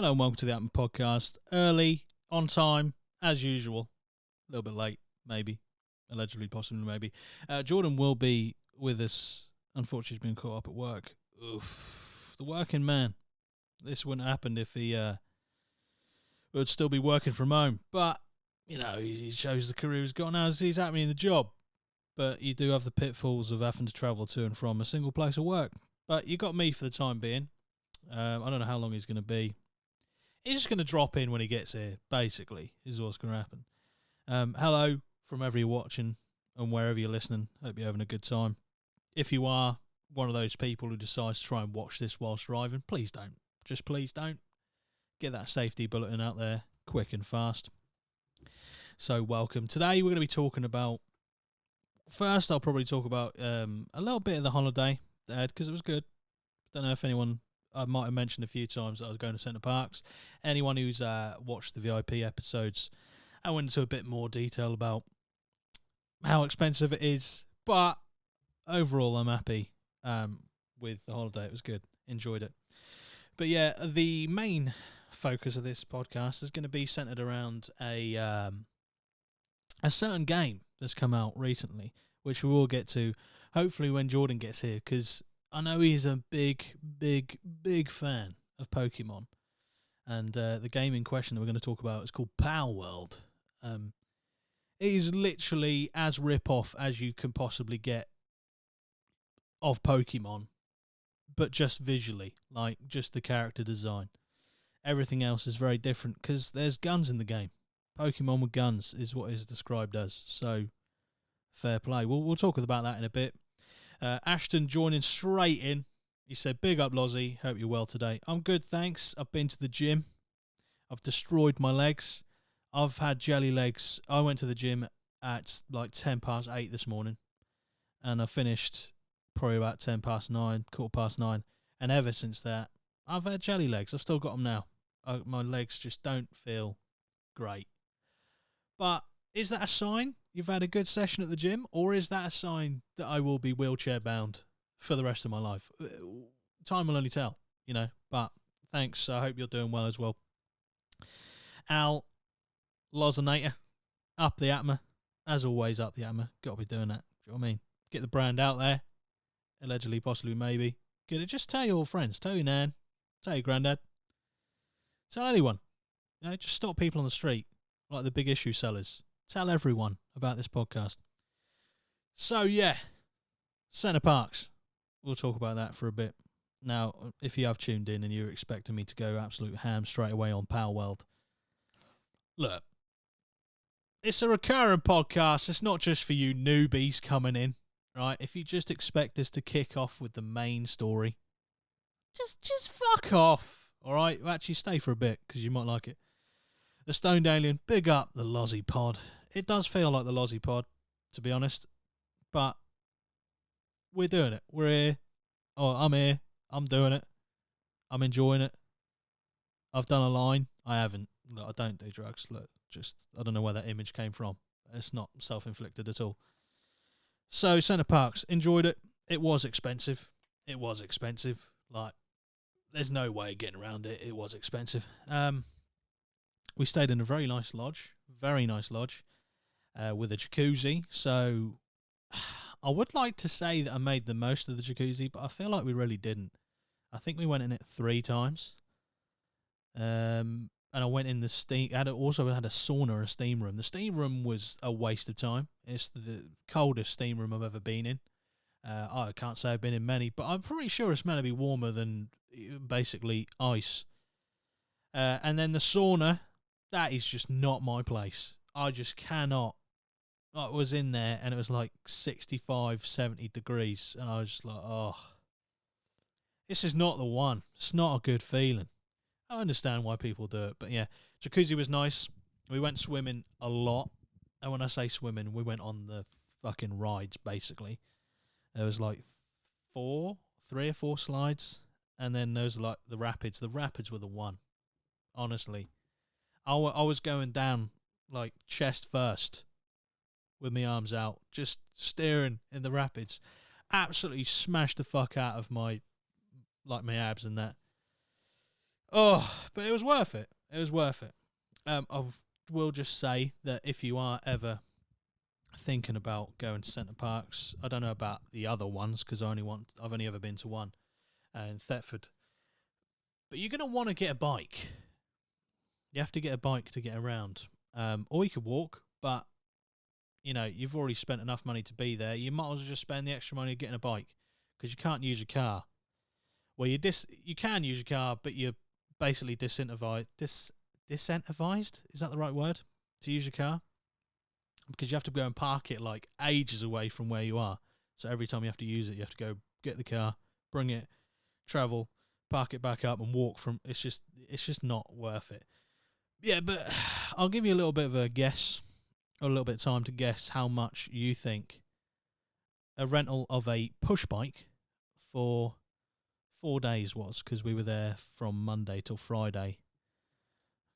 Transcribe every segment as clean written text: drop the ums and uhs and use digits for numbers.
Hello and welcome to the APMA podcast. Early, on time, as usual. A little bit late, maybe. Allegedly, possibly, maybe. Jordan will be with us. Unfortunately, he's been caught up at work. Oof. The working man. This wouldn't have happened if he would still be working from home. But, you know, he shows the career he's got now as he's happy in the job. But you do have the pitfalls of having to travel to and from a single place of work. But you got me for the time being. I don't know how long he's going to be. He's just going to drop in when he gets here, basically, is what's going to happen. Hello from wherever you're watching and wherever you're listening. Hope you're having a good time. If you are one of those people who decides to try and watch this whilst driving, please don't. Just please don't. Get that safety bulletin out there quick and fast. So welcome. Today we're going to be talking about, first I'll probably talk about a little bit of the holiday that I had because it was good. Don't know if anyone, I might have mentioned a few times that I was going to Centre Parks. Anyone who's watched the VIP episodes, I went into a bit more detail about how expensive it is. But overall, I'm happy with the holiday. It was good. Enjoyed it. But yeah, the main focus of this podcast is going to be centred around a certain game that's come out recently, which we will get to hopefully when Jordan gets here, because I know he's a big fan of Pokemon. And the game in question that we're going to talk about is called Palworld. It is literally as rip-off as you can possibly get of Pokemon, but just visually, like just the character design. Everything else is very different because there's guns in the game. Pokemon with guns is what is described as. So, fair play. We'll talk about that in a bit. Ashton joining straight in. He said, big up, Lozzy. Hope you're well today. I'm good, thanks. I've been to the gym. I've destroyed my legs. I've had jelly legs. I went to the gym at like 10 past 8 this morning. And I finished probably about 10 past 9, quarter past 9. And ever since that, I've had jelly legs. I've still got them now. My legs just don't feel great. But is that a sign you've had a good session at the gym, or is that a sign that I will be wheelchair bound for the rest of my life? Time will only tell, you know. But thanks. I hope you're doing well as well. Al Lozanator, up the APMA. As always, up the APMA. Got to be doing that. Do you know what I mean? Get the brand out there. Allegedly, possibly, maybe. Get it. Just tell your friends. Tell your nan. Tell your granddad. Tell anyone. You know, just stop people on the street, like the big issue sellers. Tell everyone about this podcast. So, yeah. Centre Parks. We'll talk about that for a bit. Now, if you have tuned in and you're expecting me to go absolute ham straight away on Palworld, look, it's a recurring podcast. It's not just for you newbies coming in, right? If you just expect us to kick off with the main story, just fuck off, all right? Well, actually, stay for a bit because you might like it. The Stoned Alien, big up the Lozzy pod. It does feel like the Lozzy pod, to be honest, but we're doing it. We're here. Oh, I'm here. I'm doing it. I'm enjoying it. I've done a line. I haven't. Look, I don't do drugs. Look, I don't know where that image came from. It's not self-inflicted at all. So, Centre Parks, enjoyed it. It was expensive. Like, there's no way of getting around it. It was expensive. We stayed in a very nice lodge, with a jacuzzi. So, I would like to say that I made the most of the jacuzzi, but I feel like we really didn't. I think we went in it 3 times. And I went in the steam. Also had a sauna and a steam room. The steam room was a waste of time. It's the coldest steam room I've ever been in. I can't say I've been in many, but I'm pretty sure it's meant to be warmer than basically ice. And then the sauna, that is just not my place. I just cannot. I was in there and it was like 65, 70 degrees. And I was just like, oh, this is not the one. It's not a good feeling. I understand why people do it. But yeah, jacuzzi was nice. We went swimming a lot. And when I say swimming, we went on the fucking rides, basically. There was like 3 or 4 slides. And then there was like the rapids. The rapids were the one. Honestly. I was going down like chest first with my arms out, just staring in the rapids. Absolutely smashed the fuck out of my abs and that. Oh, but it was worth it. It was worth it. I will just say that if you are ever thinking about going to Centre Parks, I don't know about the other ones because I've only ever been to one in Thetford. But you're going to want to get a bike. You have to get a bike to get around. Or you could walk, but you've already spent enough money to be there. You might as well just spend the extra money getting a bike because you can't use your car. Well, you can use your car, but you're basically disincentivized. Disincentivized? Is that the right word? To use your car? Because you have to go and park it like ages away from where you are. So every time you have to use it, you have to go get the car, bring it, travel, park it back up, and walk from. It's just not worth it. Yeah, but I'll give you a little bit of a guess, or a little bit of time to guess how much you think a rental of a push bike for 4 days was, because we were there from Monday till Friday.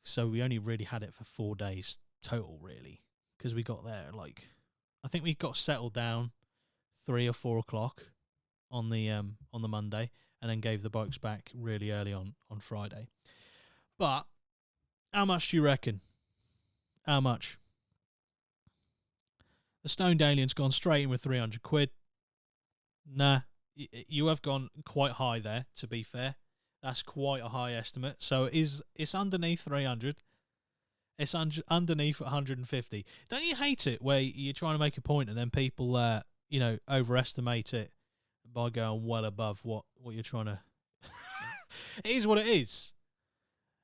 So we only really had it for 4 days total, really, because we got there I think we got settled down 3 or 4 o'clock on the Monday, and then gave the bikes back really early on Friday. But how much do you reckon? How much? The Stoned Alien's gone straight in with 300 quid. Nah, you have gone quite high there, to be fair. That's quite a high estimate. So it's underneath 300. It's underneath 150. Don't you hate it where you're trying to make a point and then people, overestimate it by going well above what you're trying to... It is what it is.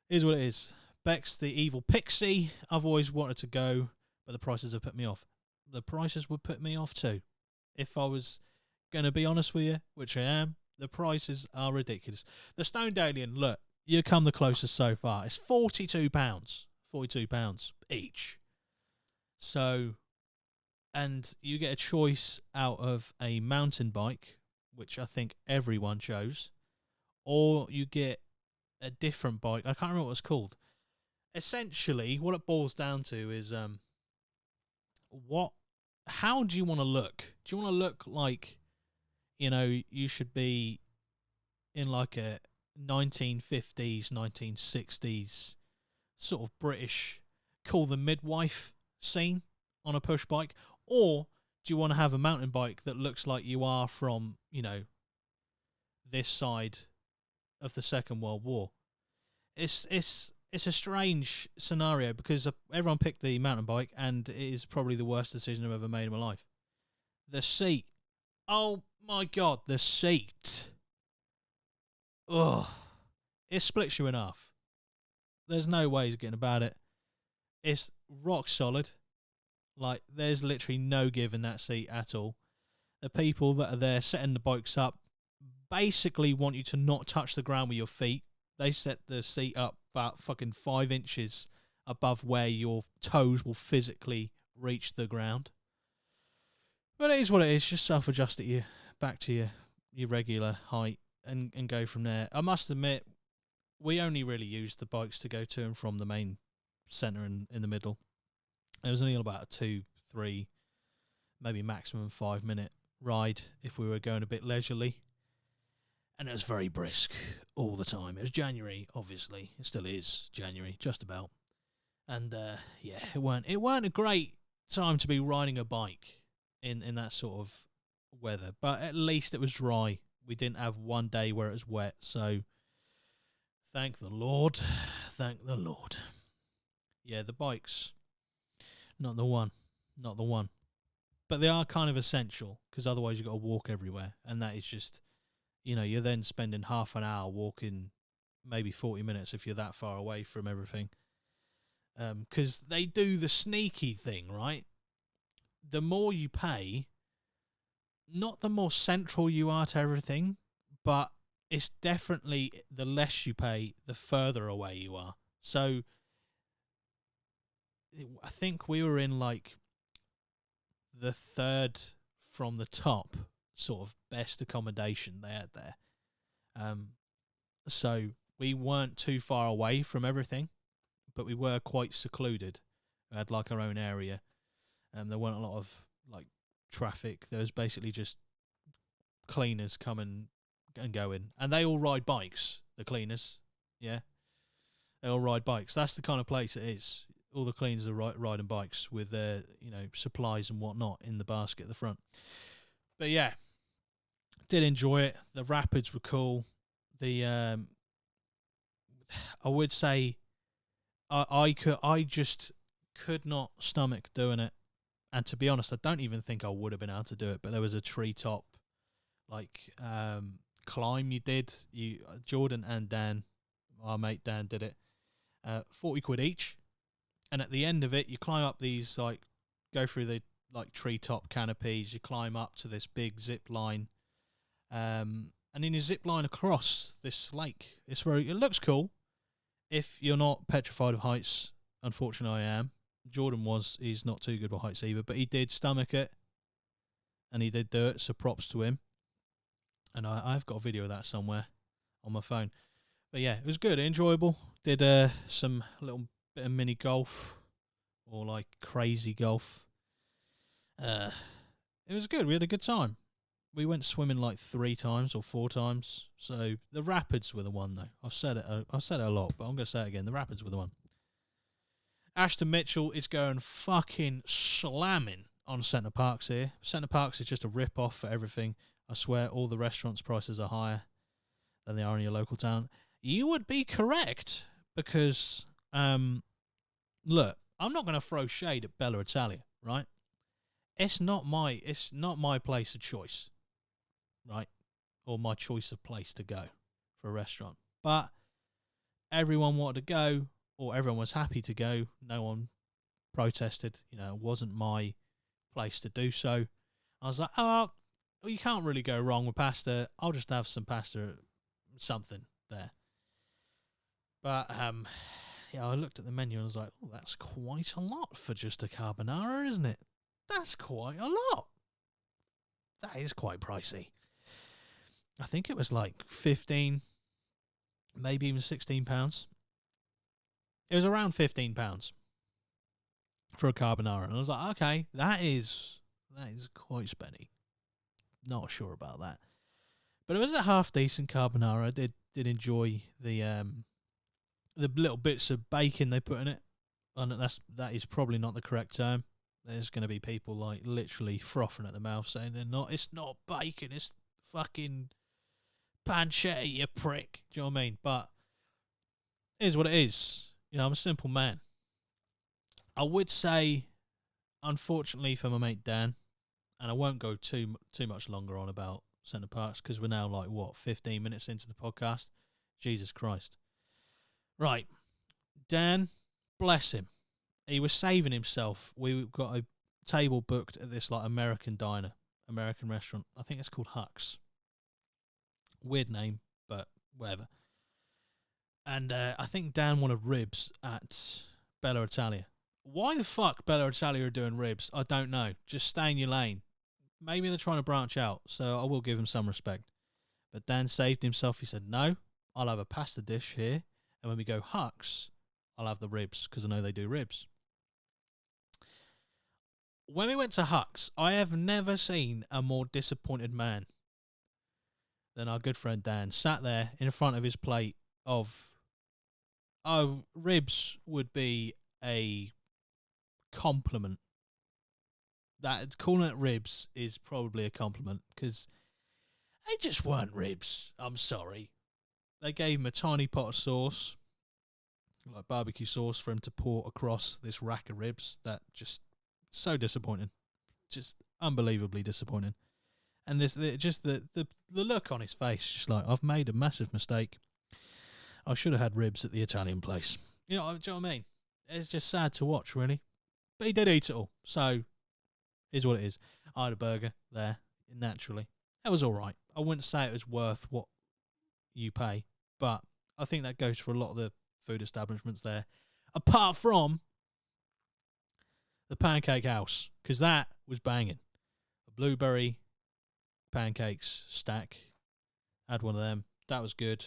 It is what it is. Beck's the evil pixie. I've always wanted to go, but the prices have put me off. The prices would put me off too. If I was going to be honest with you, which I am, the prices are ridiculous. The Stoned Alien, look, you come the closest so far. It's £42. £42 each. So, and you get a choice out of a mountain bike, which I think everyone chose, or you get a different bike. I can't remember what it's called. Essentially, what it boils down to is how do you want to look? Do you want to look like, you should be in like a 1950s, 1960s sort of British call the midwife scene on a push bike? Or do you want to have a mountain bike that looks like you are from, this side of the Second World War? It's a strange scenario because everyone picked the mountain bike, and it is probably the worst decision I've ever made in my life. The seat. Oh my God, the seat. Ugh. It splits you in half. There's no ways of getting about it. It's rock solid. Like, there's literally no give in that seat at all. The people that are there setting the bikes up basically want you to not touch the ground with your feet. They set the seat up about fucking 5 inches above where your toes will physically reach the ground. But it is what it is. Just self-adjust it back to your regular height and go from there. I must admit, we only really used the bikes to go to and from the main centre in the middle. It was only about a 2, 3, maybe maximum 5 minute ride if we were going a bit leisurely. And it was very brisk all the time. It was January, obviously. It still is January, just about. And it weren't a great time to be riding a bike in that sort of weather. But at least it was dry. We didn't have one day where it was wet. So thank the Lord. Thank the Lord. Yeah, the bikes, not the one. Not the one. But they are kind of essential, because otherwise you've got to walk everywhere. And that is just... you're then spending half an hour walking, maybe 40 minutes if you're that far away from everything. Because they do the sneaky thing, right? The more you pay, not the more central you are to everything, but it's definitely the less you pay, the further away you are. So I think we were in like the third from the top sort of best accommodation they had there. So we weren't too far away from everything, but we were quite secluded. We had like our own area. There weren't a lot of like traffic. There was basically just cleaners coming and going, and they all ride bikes. The cleaners, yeah. They all ride bikes. That's the kind of place it is. All the cleaners are riding bikes with their, supplies and whatnot in the basket at the front. But yeah, did enjoy it. The rapids were cool. The I would say I just could not stomach doing it. And to be honest, I don't even think I would have been able to do it. But there was a treetop climb you did. Jordan and Dan, our mate Dan, did it. 40 quid each. And at the end of it, you climb up these, go through the treetop canopies. You climb up to this big zip line. And then you zip line across this lake. It looks cool. If you're not petrified of heights, unfortunately I am. Jordan he's not too good with heights either, but he did stomach it. And he did do it, so props to him. And I've got a video of that somewhere on my phone. But yeah, it was good, enjoyable. Did some little bit of mini golf or crazy golf. It was good. We had a good time. We went swimming 3 times or 4 times. So the rapids were the one though. I've said it a lot, but I'm gonna say it again. The rapids were the one. Ashton Mitchell is going fucking slamming on Centre Parks here. Centre Parks is just a rip-off for everything. I swear all the restaurants' prices are higher than they are in your local town. You would be correct because, look, I'm not going to throw shade at Bella Italia, right? It's not my place of choice, right? Or my choice of place to go for a restaurant. But everyone wanted to go, or everyone was happy to go. No one protested. It wasn't my place to do so. I was like, oh, well, you can't really go wrong with pasta. I'll just have some pasta, something there. But I looked at the menu and I was like, oh, that's quite a lot for just a carbonara, isn't it? That's quite a lot. That is quite pricey. I think it was 15, maybe even £16. It was around £15 for a carbonara. And I was like, okay, that is quite spenny. Not sure about that. But it was a half decent carbonara. I did enjoy the little bits of bacon they put in it. And that is probably not the correct term. There's going to be people literally frothing at the mouth saying it's not bacon, it's fucking pancetta, you prick. Do you know what I mean? But it is what it is. I'm a simple man. I would say, unfortunately for my mate Dan, and I won't go too much longer on about Centre Parks because we're now 15 minutes into the podcast. Jesus Christ. Right. Dan, bless him. He was saving himself. We got a table booked at this American diner, American restaurant. I think it's called Huck's. Weird name, but whatever. And I think Dan wanted ribs at Bella Italia. Why the fuck Bella Italia are doing ribs? I don't know. Just stay in your lane. Maybe they're trying to branch out, so I will give him some respect. But Dan saved himself. He said, no, I'll have a pasta dish here. And when we go Huck's, I'll have the ribs because I know they do ribs. When we went to Huck's, I have never seen a more disappointed man than our good friend Dan. Sat there in front of his plate of... ribs would be a compliment. That calling it ribs is probably a compliment because they just weren't ribs. I'm sorry. They gave him a tiny pot of sauce, barbecue sauce, for him to pour across this rack of ribs. That just so disappointing, just unbelievably disappointing. And the look on his face, just I've made a massive mistake. I should have had ribs at the Italian place. Do you know what I mean? It's just sad to watch, really. But he did eat it all, so is what it is. I had a burger there, naturally. That was all right. I wouldn't say it was worth what you pay, but I think that goes for a lot of the food establishments there, apart from the Pancake House, because that was banging. A blueberry pancakes stack. Had one of them. That was good.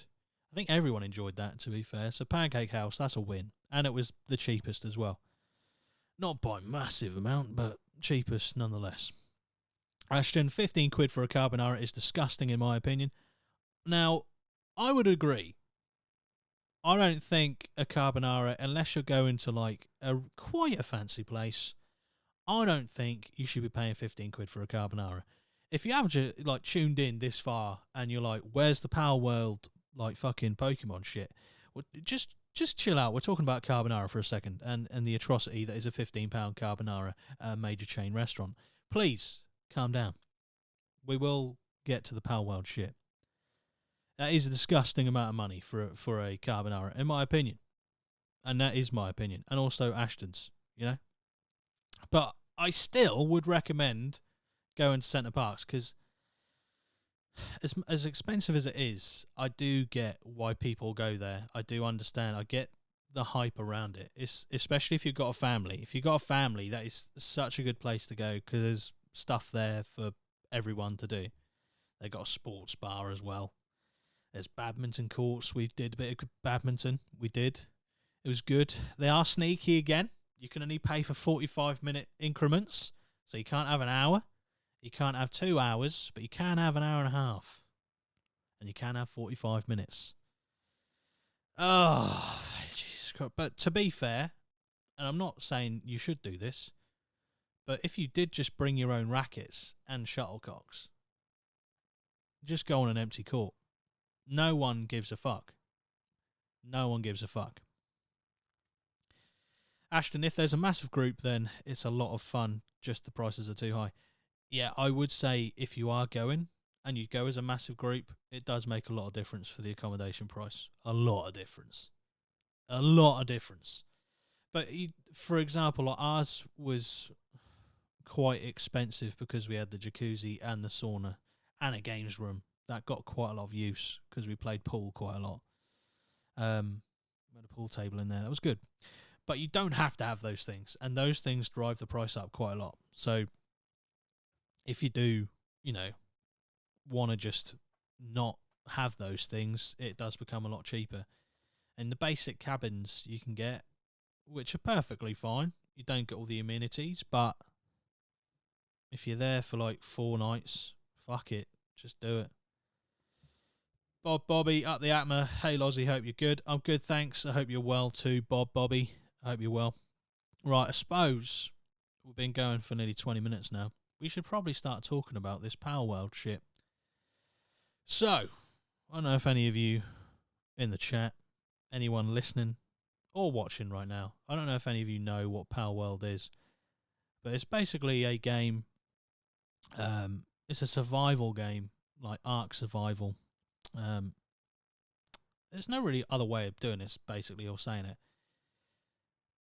I think everyone enjoyed that, to be fair. So Pancake House, that's a win. And it was the cheapest as well. Not by massive amount, but cheapest nonetheless. Ashton, 15 quid for a carbonara is disgusting in my opinion. Now, I would agree. I don't think a carbonara, unless you're going to like quite a fancy place, I don't think you should be paying 15 quid for a carbonara. If you have just like tuned in this far and you're like, where's the Palworld like fucking Pokemon shit? Well, just chill out. We're talking about carbonara for a second and the atrocity that is a £15 carbonara at a major chain restaurant. Please calm down. We will get to the Palworld shit. That is a disgusting amount of money for a carbonara, in my opinion. And that is my opinion. And also Ashton's, you know? But I still would recommend going to Centre Parks because as expensive as it is, I do get why people go there. I do understand. I get the hype around it. It's especially if you've got a family. If you've got a family, that is such a good place to go because there's stuff there for everyone to do. They got a sports bar as well. There's badminton courts. We did a bit of badminton. We did. It was good. They are sneaky again. You can only pay for 45-minute increments, so you can't have an hour. You can't have 2 hours, but you can have an hour and a half. And you can have 45 minutes. Oh, Jesus Christ. But to be fair, and I'm not saying you should do this, but if you did just bring your own rackets and shuttlecocks, just go on an empty court. No one gives a fuck. No one gives a fuck. Ashton, if there's a massive group, then it's a lot of fun. Just the prices are too high. Yeah, I would say if you are going and you go as a massive group, it does make a lot of difference for the accommodation price. A lot of difference. A lot of difference. But for example, like ours was quite expensive because we had the jacuzzi and the sauna and a games room. That got quite a lot of use because we played pool quite a lot. We had a pool table in there. That was good. But you don't have to have those things. And those things drive the price up quite a lot. So if you do, want to just not have those things, it does become a lot cheaper. And the basic cabins you can get, which are perfectly fine. You don't get all the amenities, but if you're there for like 4 nights, fuck it. Just do it. Bobby, up the APMA. Hey, Lozzy, hope you're good. I'm good, thanks. I hope you're well too, Bobby. I hope you're well. Right, I suppose we've been going for nearly 20 minutes now. We should probably start talking about this Palworld shit. So, I don't know if any of you in the chat, anyone listening or watching right now, I don't know if any of you know what Palworld is, but it's basically a game. It's a survival game, like Ark Survival. There's no really other way of doing this, basically, or saying it.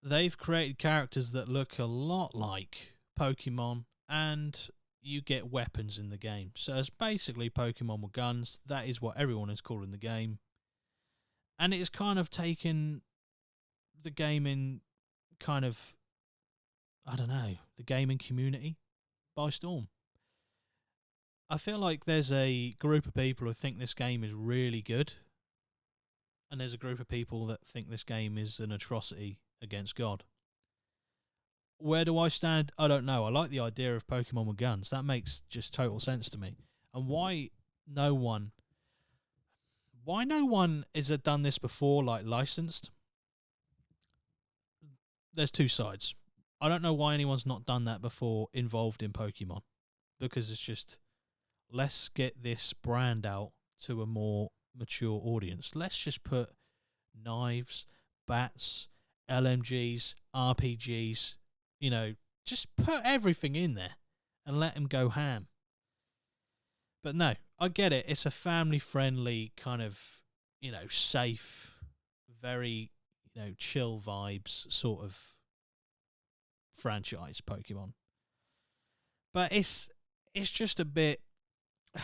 They've created characters that look a lot like Pokemon, and you get weapons in the game. So it's basically Pokemon with guns. That is what everyone is calling the game. And it's kind of taken the gaming kind of, I don't know, the gaming community by storm. I feel like there's a group of people who think this game is really good, and there's a group of people that think this game is an atrocity against God. Where do I stand? I don't know. I like the idea of Pokemon with guns. That makes just total sense to me. And why no one has done this before, like licensed? There's 2 sides. I don't know why anyone's not done that before involved in Pokemon, because it's just, let's get this brand out to a more mature audience. Let's just put knives, bats, LMGs, RPGs, just put everything in there and let them go ham. But no, I get it. It's a family-friendly kind of, safe, very, chill vibes sort of franchise, Pokemon. But it's just a bit, I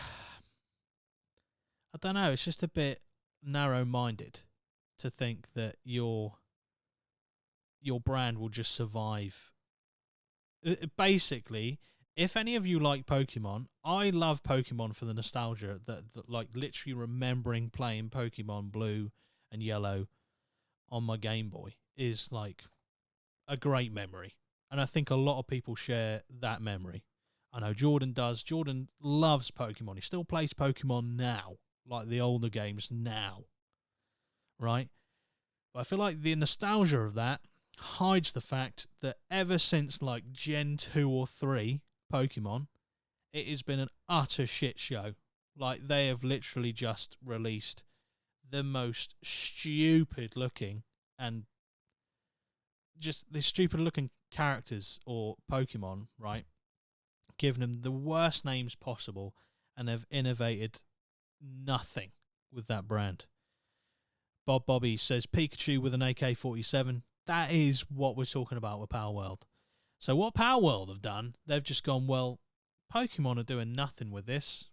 don't know, it's just a bit narrow-minded to think that your brand will just survive. Basically, if any of you like Pokemon, I love Pokemon for the nostalgia that like literally remembering playing Pokemon Blue and Yellow on my Game Boy is like a great memory. And I think a lot of people share that memory. I know Jordan does. Jordan loves Pokemon. He still plays Pokemon now, like the older games now, right? But I feel like the nostalgia of that hides the fact that ever since like Gen 2 or 3 Pokemon, it has been an utter shit show. Like, they have literally just released the most stupid looking and just the stupid looking characters or Pokemon, right? Giving them the worst names possible, and they've innovated nothing with that brand. Bob Bobby says Pikachu with an AK-47. That is what we're talking about with Palworld. So what Palworld have done, they've just gone, well, Pokemon are doing nothing with this,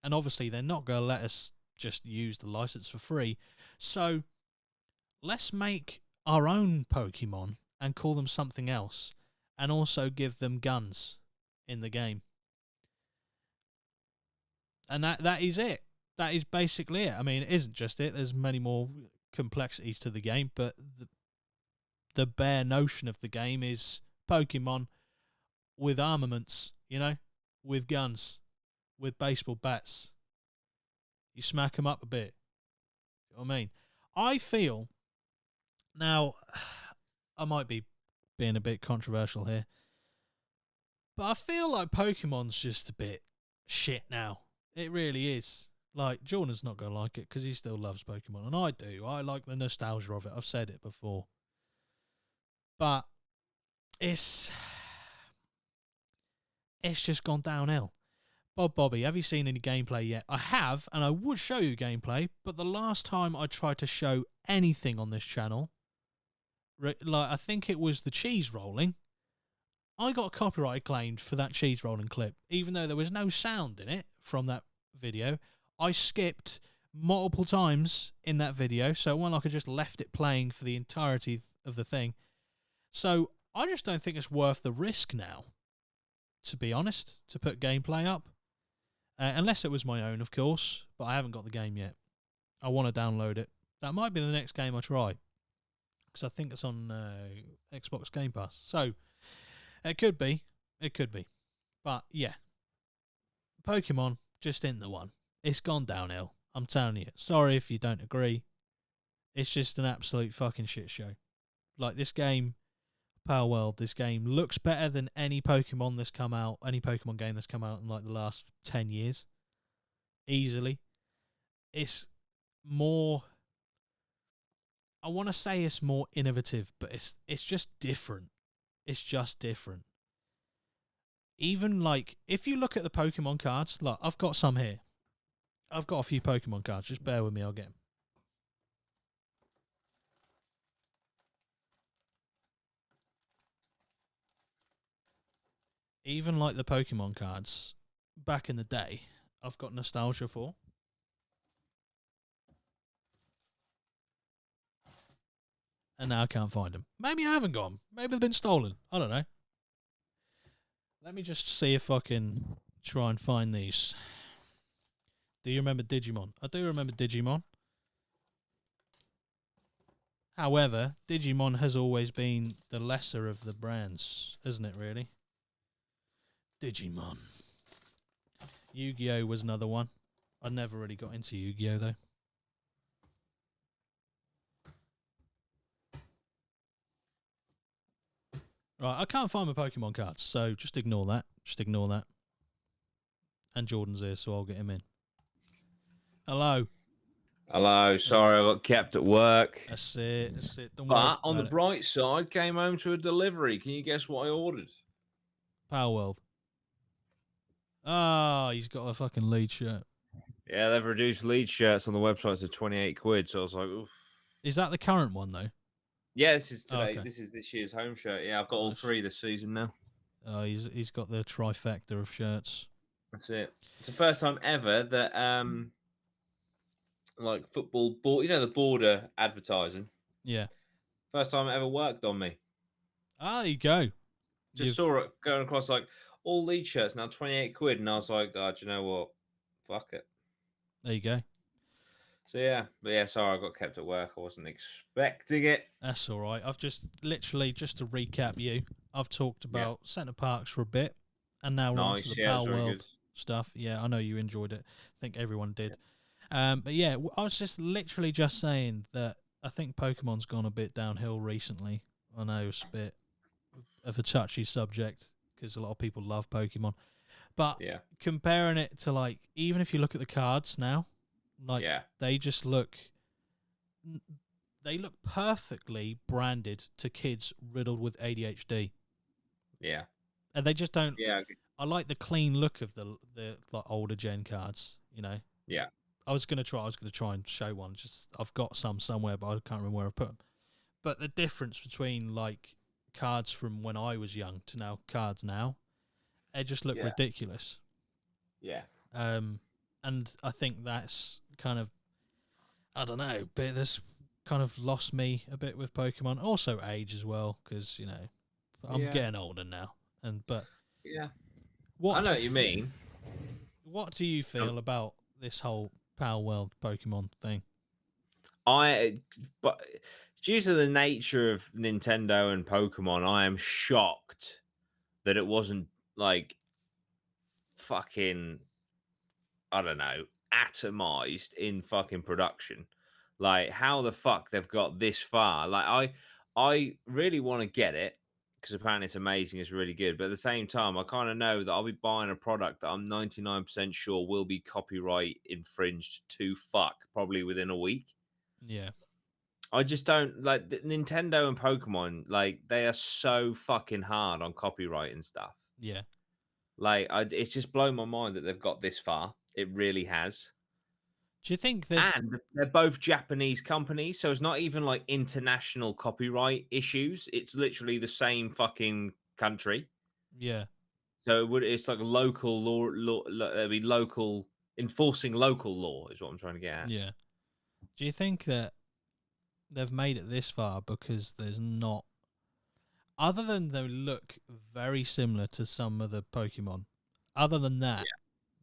and obviously they're not going to let us just use the license for free. So let's make our own Pokemon and call them something else, and also give them guns in the game. And that is it. That is basically it. I mean, it isn't just it. There's many more complexities to the game, but the bare notion of the game is Pokemon with armaments, you know, with guns, with baseball bats. You smack them up a bit. You know what I mean? I feel, now, I might be being a bit controversial here, but I feel like Pokemon's just a bit shit now. It really is. Like, Jordan's not going to like it because he still loves Pokemon, and I do. I like the nostalgia of it. I've said it before. But it's just gone downhill. Bob Bobby, have you seen any gameplay yet? I have, and I would show you gameplay, but the last time I tried to show anything on this channel, like, I think it was the cheese rolling, I got copyright claimed for that cheese rolling clip, even though there was no sound in it from that video. I skipped multiple times in that video, so it wasn't like I just left it playing for the entirety of the thing. So I just don't think it's worth the risk now, to be honest, to put gameplay up. Unless it was my own, of course, but I haven't got the game yet. I want to download it. That might be the next game I try, because I think it's on Xbox Game Pass. So it could be. It could be. But yeah, Pokemon just ain't the one. It's gone downhill. I'm telling you. Sorry if you don't agree. It's just an absolute fucking shit show. Like, this game, Palworld, this game looks better than any Pokemon that's come out, any Pokemon game that's come out in like the last 10 years. Easily. It's more, I want to say it's more innovative, but it's just different. It's just different. Even like, if you look at the Pokemon cards, look, I've got some here. I've got a few Pokemon cards. Just bear with me, I'll get them. Even like the Pokemon cards back in the day, I've got nostalgia for. And now I can't find them. Maybe I haven't got them. Maybe they've been stolen. I don't know. Let me just see if I can try and find these. Do you remember Digimon? I do remember Digimon. However, Digimon has always been the lesser of the brands, isn't it, really? Digimon. Yu-Gi-Oh! Was another one. I never really got into Yu-Gi-Oh! Though. Right, I can't find my Pokemon cards, so just ignore that. Just ignore that. And Jordan's here, so I'll get him in. Hello. Hello, sorry, I got kept at work. That's it. That's it. Don't worry But on the about it. bright side, came home to a delivery. Can you guess what I ordered? Palworld. Ah, he's got a fucking lead shirt. Yeah, they've reduced lead shirts on the website to 28 quid. So I was like, oof. Is that the current one, though? Yeah, this is today. Okay. This is this year's home shirt. Yeah, I've got all three this season now. Oh, he's got the trifecta of shirts. That's it. It's the first time ever that like football board, you know, the border advertising. Yeah. First time it ever worked on me. Ah, there you go. Just saw it going across like all lead shirts now 28 quid, and I was like, oh, do you know what? Fuck it. There you go. So yeah, but yeah, sorry, I got kept at work. I wasn't expecting it. That's all right. I've just literally, just to recap you, I've talked about Centre Parks for a bit, and now we're on to the Palworld stuff. Yeah, I know you enjoyed it. I think everyone did. But yeah, I was just literally just saying that I think Pokemon's gone a bit downhill recently. I know it's a bit of a touchy subject because a lot of people love Pokemon, but Yeah. comparing it to like, even if you look at the cards now, like Yeah. they just look, they look perfectly branded to kids riddled with ADHD, Yeah. and they just don't. Yeah. I like the clean look of the like older gen cards. You know, Yeah. I was gonna try and show one. Just I've got some somewhere, but I can't remember where I put them. But the difference between like cards from when I was young to now cards now, they just look Yeah. ridiculous. Yeah. And I think that's kind of, I don't know, but this kind of lost me a bit with Pokemon. Also age as well, because I'm Yeah. getting older now. But Yeah. I know what what you mean. what do you Um, feel about this whole Palworld Pokemon thing? I, but due to the nature of Nintendo and Pokemon, I am shocked that it wasn't like fucking, I don't know, atomized in fucking production. Like how the fuck they've got this far. Like I really want to get it because apparently it's amazing, it's really good. But at the same time, I kind of know that I'll be buying a product that I'm 99% sure will be copyright infringed to fuck probably within a week. Yeah, I just don't like Nintendo and Pokemon, like they are so fucking hard on copyright and stuff. yeah. Like it's just blown my mind that they've got this far. It really has. Do you think they've? And they're both Japanese companies, so it's not even like international copyright issues. It's literally the same fucking country. Yeah, So it's like local it'd be local enforcing local law is what I'm trying to get at. yeah. Do you think that they've made it this far because there's not, other than they look very similar to some of the Pokemon, other than that, Yeah.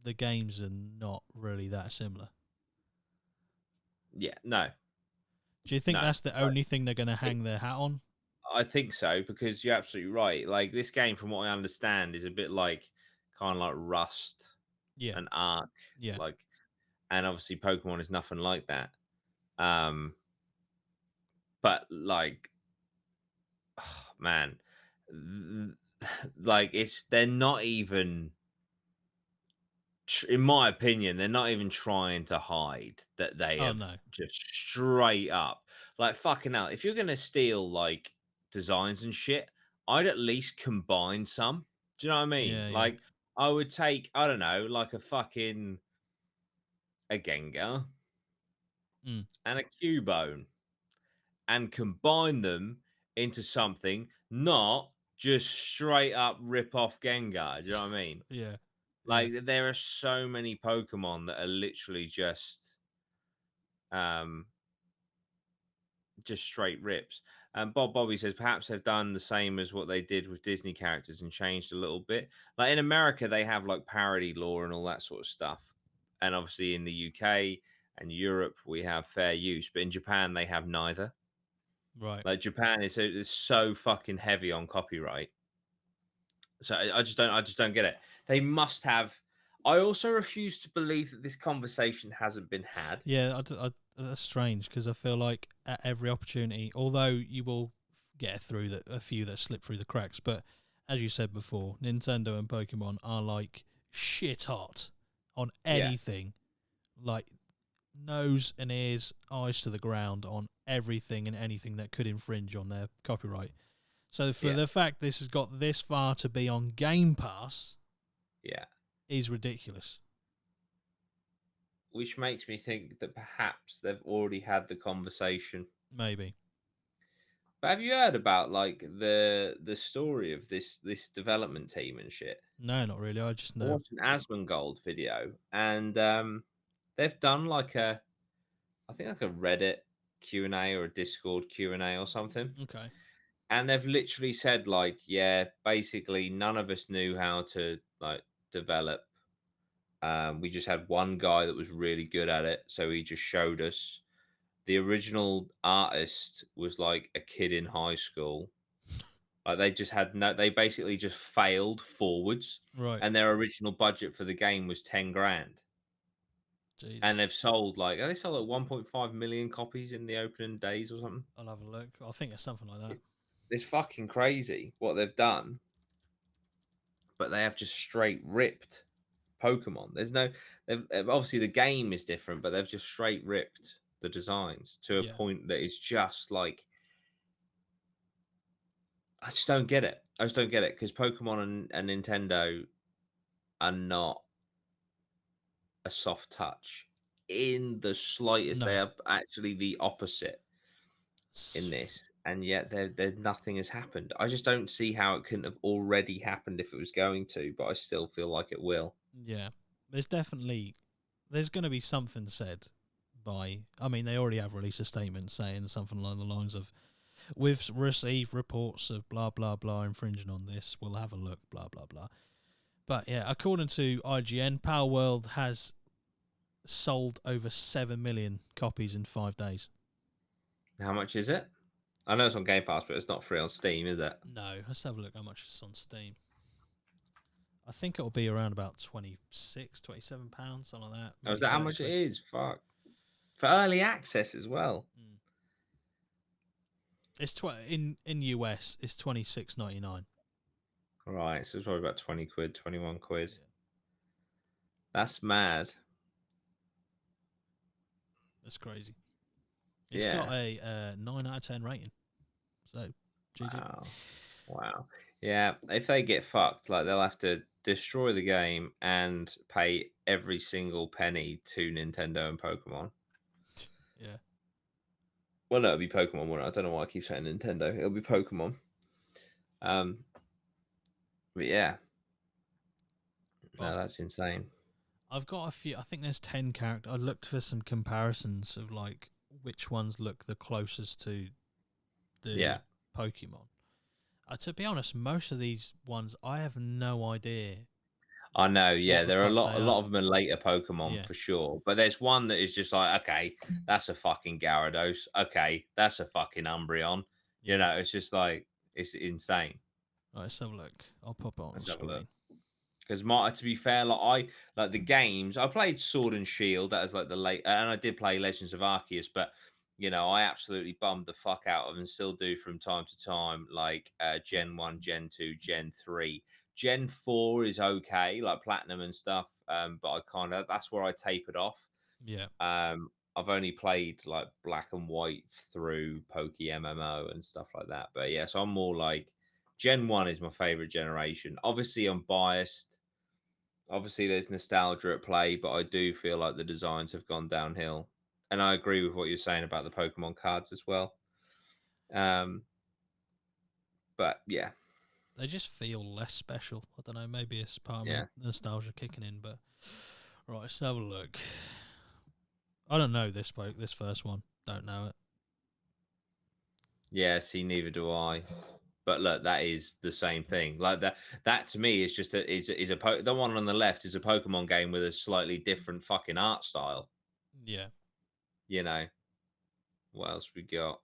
the games are not really that similar? Yeah, no, Do you think no. that's the only thing they're going to hang their hat on? I think so because you're absolutely right. Like this game, from what I understand, is a bit like kind of like Rust Yeah, and Ark, yeah. like, and obviously Pokemon is nothing like that. Um, but like, oh, man, th- like they're not even, in my opinion, they're not even trying to hide that they Oh have no. just straight up, like fucking hell. If you're gonna steal like designs and shit, I'd at least combine some. Do you know what I mean? Yeah, yeah. Like I would take, I don't know, like a Gengar Mm, and a Cubone and combine them into something, not just straight up rip off Gengar. Do you know what I mean? yeah, yeah. Like there are so many Pokemon that are literally um just straight rips. And Bob Bobby says perhaps they've done the same as what they did with Disney characters and changed a little bit. Like in America, they have like parody law and all that sort of stuff. And obviously in the UK and Europe, we have fair use. But in Japan, they have neither. Right. Like Japan is so fucking heavy on copyright. So I just don't get it. They must have. I also refuse to believe that this conversation hasn't been had. Yeah, that's strange because I feel like at every opportunity, although you will get through a few that slip through the cracks, but as you said before, Nintendo and Pokemon are like shit hot on Yeah, anything, like nose and ears, eyes to the ground on everything and anything that could infringe on their copyright. So for yeah, the fact this has got this far to be on Game Pass yeah. is ridiculous. Which makes me think that perhaps they've already had the conversation. Maybe. But have you heard about like the story of this development team and shit? No, not really. I just I know. watched an Asmongold video, and they've done like I think like a Reddit Q&A or a Discord Q&A or something. Okay. And they've literally said like, yeah, basically none of us knew how to like develop. We just had one guy that was really good at it, so he just showed us. The original artist was like a kid in high school. Like they just had no, they basically just failed forwards, Right. and their original budget for the game was 10 grand. and Jesus. they've sold they sold like 1.5 million copies in the opening days or something. I'll have a look. I think it's something like that. It's fucking crazy what they've done, but they have just straight ripped Pokemon. There's no, obviously the game is different, but they've just straight ripped the designs to a Yeah. point that is just like, I just don't get it. I just don't get it because Pokemon and Nintendo are not a soft touch in the slightest. They No. are actually the opposite in S- this, and yet there nothing has happened. I just don't see how it couldn't have already happened if it was going to, but I still feel like it will. Yeah. There's going to be something said by. I mean, they already have released a statement saying something along the lines of, "We've received reports of blah blah blah infringing on this. We'll have a look." Blah blah blah. But yeah, according to IGN, Palworld has sold over 7 million copies in 5 days. How much is it? I know it's on Game Pass, but it's not free on Steam, is it? No, let's have a look how much it's on Steam. I think it'll be around about 26, 27 pounds, something like that. Oh, is Maybe that how 30 much it quid. is? Fuck. For early access as well. Mm. It's in US. It's 26.99. Right, so it's probably about 20 quid, 21 quid. Yeah, That's mad. that's crazy. It's got Yeah. a 9 out of 10 rating. So, GG. Wow. Wow. Yeah, if they get fucked, like they'll have to destroy the game and pay every single penny to Nintendo and Pokemon. Yeah. Well, no, it'll be Pokemon, won't it? I don't know why I keep saying Nintendo. It'll be Pokemon. Um, but yeah, no, I've that's insane. I've got a few. I think there's 10 characters. I looked for some comparisons of like which ones look the closest to the Yeah. Pokemon. To be honest, most of these ones I have no idea I know, yeah, what the there are fuck they a lot are. of them are later Pokemon Yeah, for sure. But there's one that is just like, okay, that's a fucking Gyarados. Okay, that's a fucking Umbreon. You yeah. know, it's just like it's insane. All right, let's have a look. I'll pop it on the Let's have a look. screen. Because to be fair, like the games. I played Sword and Shield. That was like the late, and I did play Legends of Arceus. But I absolutely bummed the fuck out of, and still do from time to time. Like Gen 1, Gen 2, Gen 3, Gen 4 is okay, like Platinum and stuff. But I kind of that's where I tapered off. Yeah, I've only played like Black and White through Poke MMO and stuff like that. But yeah, so I'm more like Gen 1 is my favorite generation. Obviously, I'm biased. Obviously, there's nostalgia at play, but I do feel like the designs have gone downhill. And I agree with what you're saying about the Pokemon cards as well. Um, but yeah, they just feel less special. I don't know. Maybe it's part of my yeah, nostalgia kicking in. But right, let's have a look. I don't know this first one. Don't know it. yeah. See, neither do I. But look, that is the same thing. Like that. That to me is just the one on the left is a Pokemon game with a slightly different fucking art style. Yeah, You know what else we got?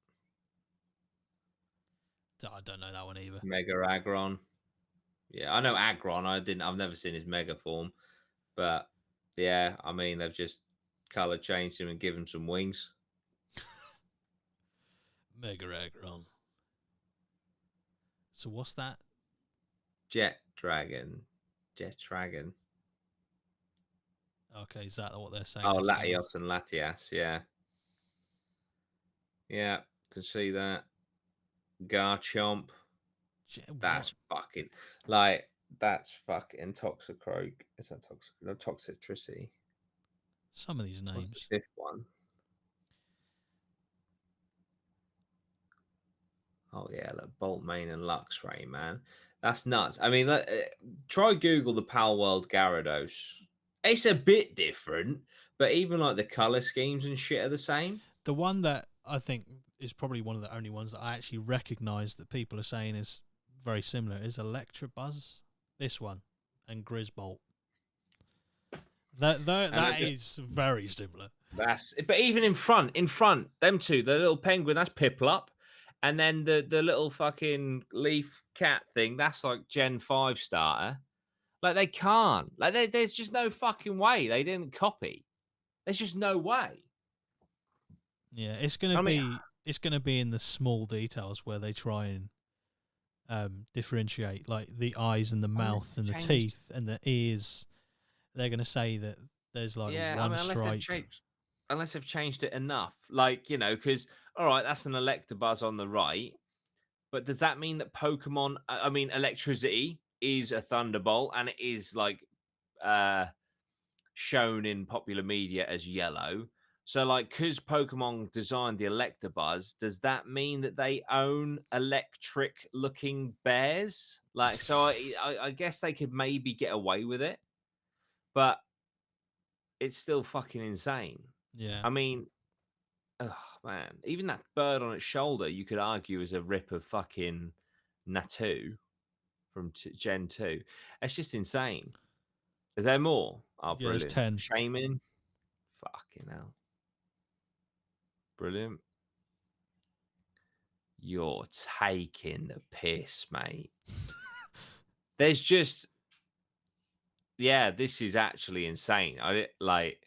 I don't know that one either. Mega Aggron. Yeah, I know Aggron. I've never seen his Mega form, but yeah, I mean they've just color changed him and given him some wings. Mega Aggron. So what's that? Jet Dragon. Jet Dragon. Okay, is that what they're saying? Oh, This Latios sounds. and Latias. Yeah. Yeah. Can see that. Garchomp. What? That's fucking like that's fucking Toxicroak. Is that Toxic? No, Toxicity. Some of these What's the names. fifth one? Oh yeah, look, Boltmane and Luxray, man. That's nuts. I mean, try Google the Palworld Gyarados. It's a bit different, but even like the color schemes and shit are the same. The one that I think is probably one of the only ones that I actually recognise that people are saying is very similar is Electabuzz. This one and Grisbolt. And That is very similar. but even in front, them two, the little penguin, that's Piplup. And then the little fucking leaf cat thing, that's like Gen 5 starter. Like they can't. Like there's just no fucking way they didn't copy. There's just no way. Yeah, I mean, it's gonna be in the small details where they try and differentiate, like the eyes and the unless mouth they've and the changed, teeth and the ears. They're gonna say that there's like yeah, I one mean, stripe. unless they've changed it enough, like, because all right, that's an Electabuzz on the right, but does that mean that Pokemon? I mean, electricity is a Thunderbolt, and it is like uh shown in popular media as yellow. So, like, because Pokemon designed the Electabuzz, does that mean that they own electric-looking bears? Like, so I guess they could maybe get away with it, but it's still fucking insane. Yeah, I mean, oh man, even that bird on its shoulder, you could argue is a rip of fucking Natu from Gen 2. It's just insane. Is there more? Oh, yeah. There's brilliant. 10. Shaman. Fucking hell. Brilliant. You're taking the piss, mate. There's just, yeah, this is actually insane. Like,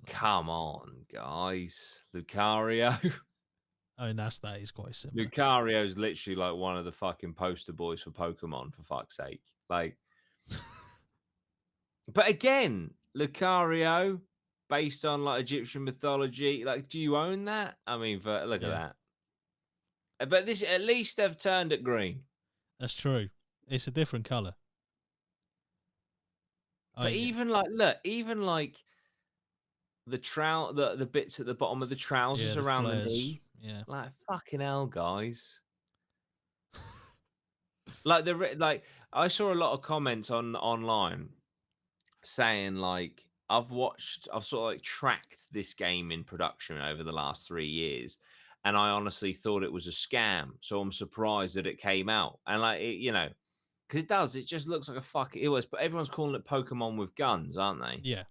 come on, guys. Lucario. I mean, that is quite similar. Lucario's literally like one of the fucking poster boys for Pokemon, for fuck's sake. Like, but again, Lucario, based on like Egyptian mythology, like, do you own that? I mean, look at Yeah, that. But this, at least they've turned it green. that's true. It's a different color. I But mean, even like, look, even like the bits at the bottom of the yeah, trousers the around the flares. knee, Yeah, like, fucking hell, guys. Like, like, I saw a lot of comments online saying, like, I've sort of like tracked this game in production over the last 3 years, and I honestly thought it was a scam. So I'm surprised that it came out. And like, because it just looks like a fuck. It was, but everyone's calling it Pokemon with guns, aren't they? yeah.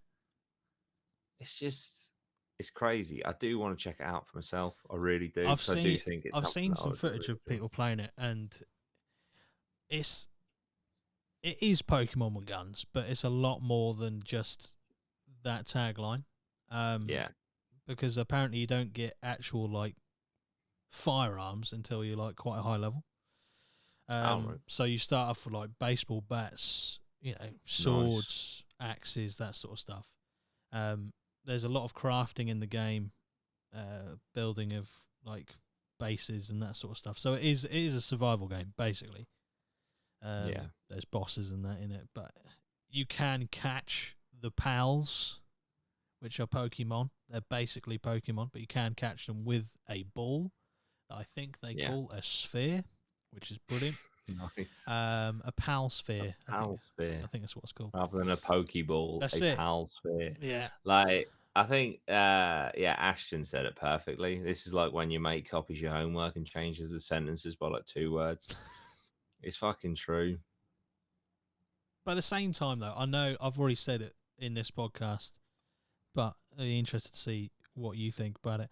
It's just, it's crazy. I do want to check it out for myself. I really do, I've because I do seen think it's I've something seen that I some would footage really of enjoy. people playing it, and it's it is Pokemon with guns, but it's a lot more than just that tagline. Um, Yeah. because apparently you don't get actual like firearms until you're like quite a high level. Oh, right. So you start off with like baseball bats, Nice. swords, axes, that sort of stuff. There's a lot of crafting in the game, building of like bases and that sort of stuff. So it is a survival game basically. Yeah. There's bosses and that in it, but you can catch the pals, which are Pokemon. They're basically Pokemon, but you can catch them with a ball that I think they Yeah. call a sphere, which is brilliant. Nice. A pal A sphere, pal I sphere. think that's what it's called. Rather than a Pokeball, That's a it. pal sphere. Yeah. Like, I think, yeah, Ashton said it perfectly. This is like when your mate copies your homework and changes the sentences by like 2 words. It's fucking true. But at the same time, though, I know I've already said it in this podcast, but I'd be interested to see what you think about it.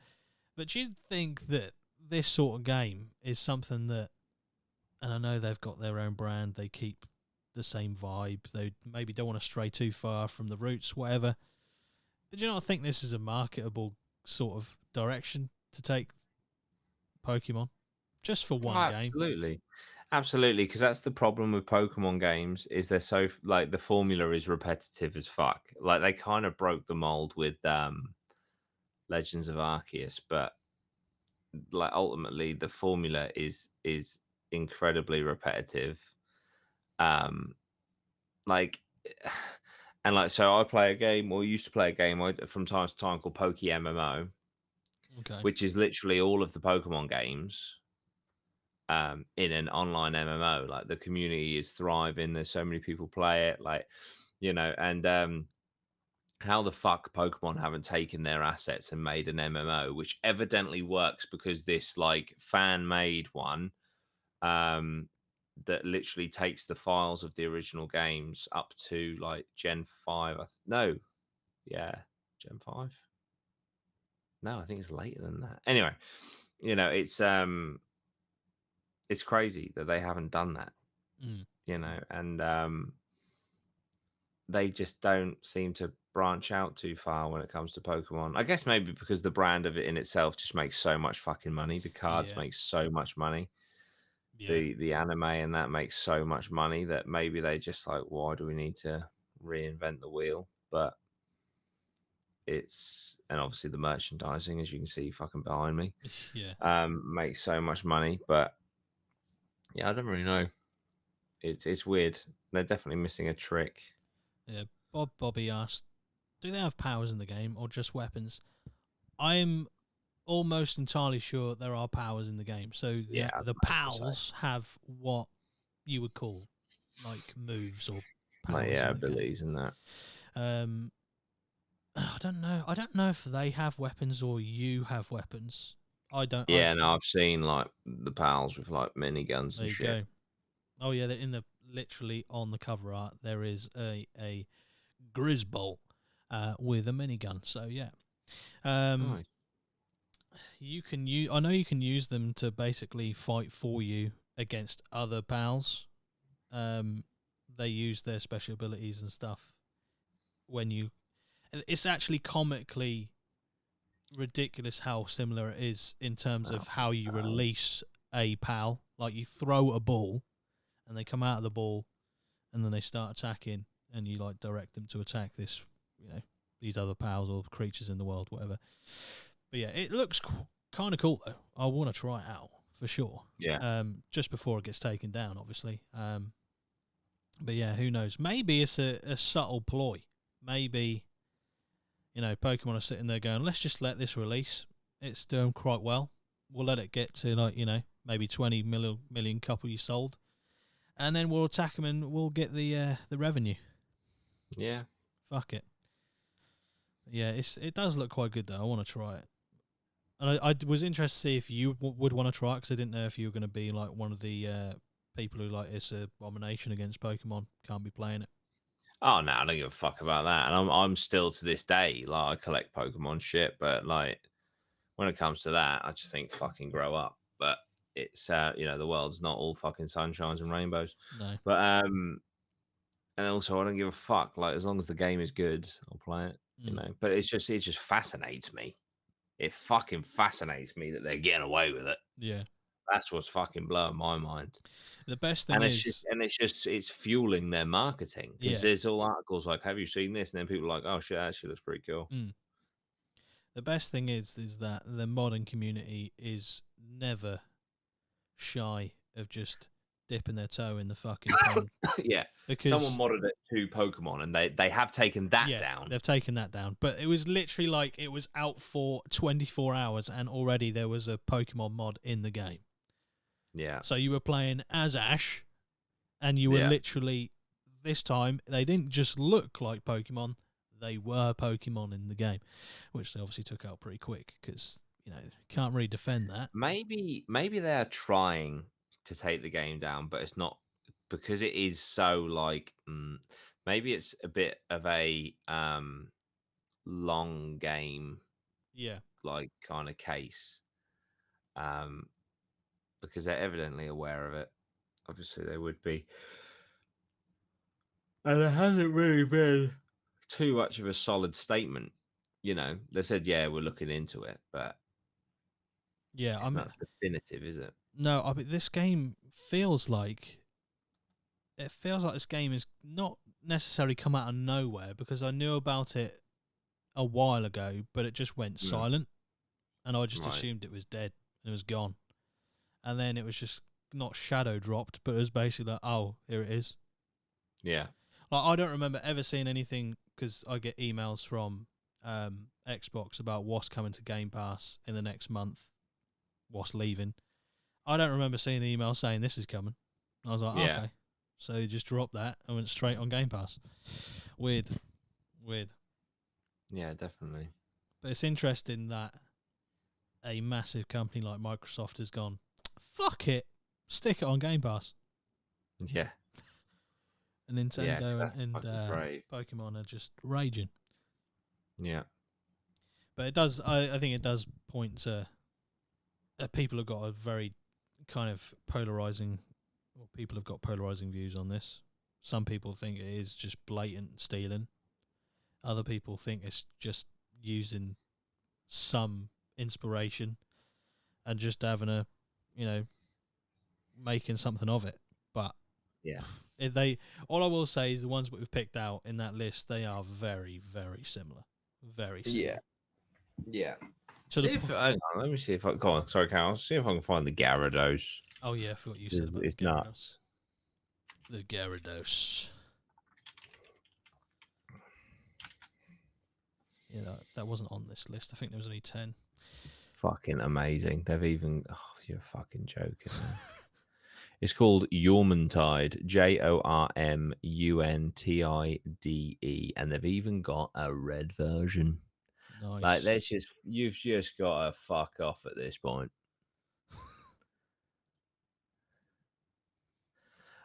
But do you think that this sort of game is something that, and I know they've got their own brand, they keep the same vibe, they maybe don't want to stray too far from the roots, whatever. But do you not think this is a marketable sort of direction to take Pokemon? Just for Oh, one game? absolutely. Absolutely, because that's the problem with Pokemon games is they're so like the formula is repetitive as fuck. Like they kind of broke the mold with Legends of Arceus, but like ultimately the formula is incredibly repetitive. Um like and like so I play a game or used to play a game from time to time called Poke MMO, Okay. which is literally all of the Pokemon games in an online MMO. Like the community is thriving. There's so many people play it. Like, and how the fuck Pokemon haven't taken their assets and made an MMO, which evidently works because this like fan made one that literally takes the files of the original games up to like Gen 5. No, yeah, Gen 5. No, I think it's later than that. Anyway, it's crazy that they haven't done that, Mm. and they just don't seem to branch out too far when it comes to Pokemon. I guess maybe because the brand of it in itself just makes so much fucking money. The cards Yeah, make so much money. yeah, The anime and that makes so much money that maybe they just like, why do we need to reinvent the wheel? But and obviously the merchandising, as you can see fucking behind me, yeah, makes so much money. But yeah, I don't really know. It's weird. They're definitely missing a trick. yeah. Bobby asked, "Do they have powers in the game or just weapons?" I'm almost entirely sure there are powers in the game. So Yeah, the I'd imagine so. pals have what you would call like moves or Like, powers yeah, in the game. abilities and that. Um, I don't know. I don't know if they have weapons or you have weapons. I don't. I Yeah, no, I've seen like the pals with like miniguns There and you shit. go. Oh yeah, they're in the literally on the cover art. There is a Grizzbolt with a minigun. So yeah, um, Nice. you can use. I know you can use them to basically fight for you against other pals. Um, they use their special abilities and stuff when you. It's actually comically ridiculous how similar it is in terms Oh, of how you pals. release a pal. Like you throw a ball, and they come out of the ball, and then they start attacking, and you like direct them to attack this, these other pals or creatures in the world, whatever. But yeah, it looks kind of cool though. I want to try it out for sure. Yeah. Just before it gets taken down, obviously. But yeah, who knows? Maybe it's a subtle ploy. Maybe Pokemon are sitting there going, let's just let this release. It's doing quite well. We'll let it get to maybe 20 million copies sold, and then we'll attack them and we'll get the revenue. Yeah. Fuck it. Yeah, it does look quite good though. I want to try it, and I was interested to see if you would want to try it because I didn't know if you were going to be like one of the people who like it's an abomination against Pokemon. Can't be playing it. Oh no, I don't give a fuck about that. And I'm still to this day, like I collect Pokemon shit, but like when it comes to that, I just think fucking grow up. But it's the world's not all fucking sunshines and rainbows. No. But and also I don't give a fuck. Like as long as the game is good, I'll play it. Mm. But it just fascinates me. It fucking fascinates me that they're getting away with it. Yeah. That's what's fucking blowing my mind. The best thing And is, it's fueling their marketing because yeah. there's all articles like, "Have you seen this?" And then people are like, "Oh shit, that actually looks pretty cool." Mm. The best thing is that the modern community is never shy of just dipping their toe in the fucking pond Yeah, someone because modded it to Pokemon, and they have taken that yeah, down. they've taken that down. But it was literally like it was out for 24 hours and already there was a Pokemon mod in the game. Yeah, So you were playing as Ash and you were yeah. literally this time they didn't just look like Pokemon, they were Pokemon in the game, which they obviously took out pretty quick because can't really defend that. Maybe they are trying to take the game down, but it's not because it is so like. Maybe it's a bit of a long game Yeah. like kind of case. Um, because they're evidently aware of it. Obviously, they would be. And it hasn't really been too much of a solid statement. They said, yeah, we're looking into it, but Yeah, I it's mean, not definitive, is it? no, I mean this game feels like this game is not necessarily come out of nowhere because I knew about it a while ago, but it just went Mm, silent, and I just right. assumed it was dead and it was gone. And then it was just not shadow dropped, but it was basically like, oh, here it is. Yeah. Like I don't remember ever seeing anything because I get emails from Xbox about what's coming to Game Pass in the next month, what's leaving. I don't remember seeing an email saying this is coming. I was like, oh, Yeah. okay. So you just dropped that and went straight on Game Pass. Weird. Weird. Yeah, definitely. But it's interesting that a massive company like Microsoft has gone, fuck it, stick it on Game Pass. Yeah. And Yeah, 'cause Nintendo that's and fucking brave. Pokemon are just raging. Yeah. But it does, I think it does point to people have got a very kind of polarizing, well, people have got polarizing views on this. Some people think it is just blatant stealing. Other people think it's just using some inspiration and just having a, you know, making something of it. But Yeah. if they, all I will say is the ones that we've picked out in that list, they are very, very similar. Very similar. Yeah. To the Hang on, let me see if I go on. Sorry, Carol. See if I can find the Gyarados. Oh yeah, I forgot what you said about the It's Gyarados. nuts. The Gyarados. Yeah, that wasn't on this list. I think there was only 10. Fucking amazing. They've even. Oh, you're fucking joking, man. It's called Jormuntide, Jormuntide, and they've even got a red version. Nice. Like, you've just got to fuck off at this point.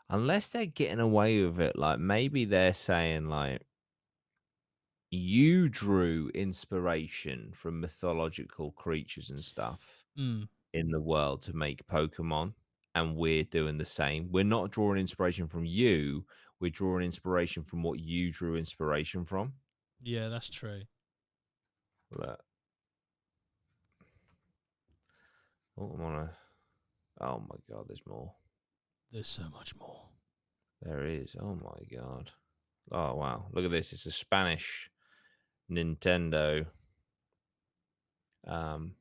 Unless they're getting away with it, like maybe they're saying like you drew inspiration from mythological creatures and stuff Mm, in the world to make Pokemon, and we're doing the same. We're not drawing inspiration from you, we're drawing inspiration from what you drew inspiration from. yeah, that's true. Look. Oh, oh my god, there's more. There's so much more. There is. Oh my god. Oh wow. Look at this. It's a Spanish Nintendo. I'll